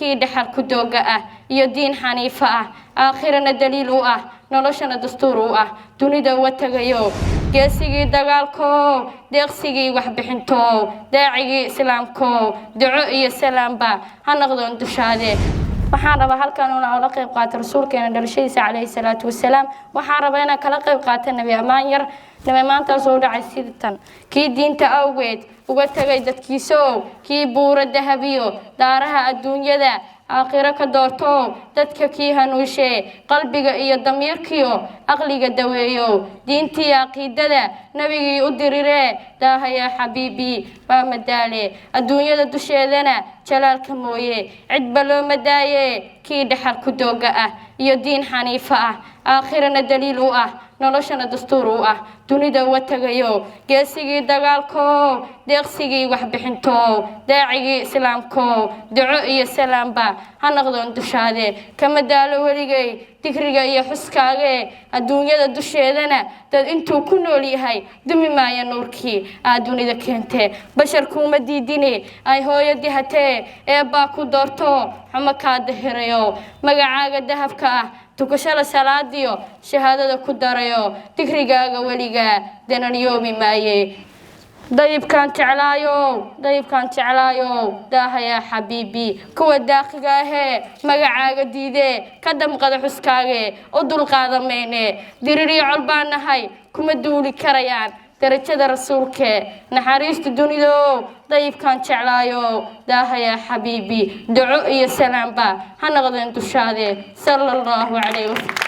كي دحر كدوغا iyo diin xaniifa aakhirana daliil u noloshana dastuur u dunida watagayo geesigii dagaalko deeqsigii wax bixinto daacigii islaamko duco iyo salaamba ha noqdon dushaade waxaan rabaa halkan oo la qayb qaato rasuulkeena dhalashadiisa calayhi salaatu wasalaam waxaan rabaa inaan kala qayb qaato nabi amaan yar nabi maanta soo dhacay sidatan kii diinta awgeed uga tagay dadkiisa kii buura dahabiyo daaraha adduunyada آخر كدورتو تدك كيها نوشة قلبك إيا ضميركيو أغلق دويو دينتي عقيدة نبي يدري ده يا حبيبي ومدالي الدنيا دوشة لنا جلال كمويه عدبلو مدايه كي دحر كدوغا يا دين حنيفة آخرنا دليل noloshana dastuur u dunida watagayo geesigii dagaalko deeqsigii wax bixinto daacigii islaamko duco iyo salaamba ha noqdon dushaade kama daalo waligay digriga iyo xuskaaga adduunyada dusheedana dad intuu ku nool yahay dumi maaya nuurkii dunida keentee basharku ma diidine ay hooyadii hatee baa ku doorto xuma ka dahirayo magacaaga dahabka tukashada salaadiyo shahaadada ku darayo digrigaaga waliga danan yoomi maaye dayibkan jeclaayo daaha ya xabiibi kuwa daaqiga magacaaga diide ka damqada xuskaaga oo dulqaada meene diririyo colbaan nahay kuma duuli karayaan darajada rasuulke naxariista dunido dayibkan jeclaayo daaha ya xabiibi duco iyo salaamba ha noqdeen dushaade sallallahu alayhi wasallam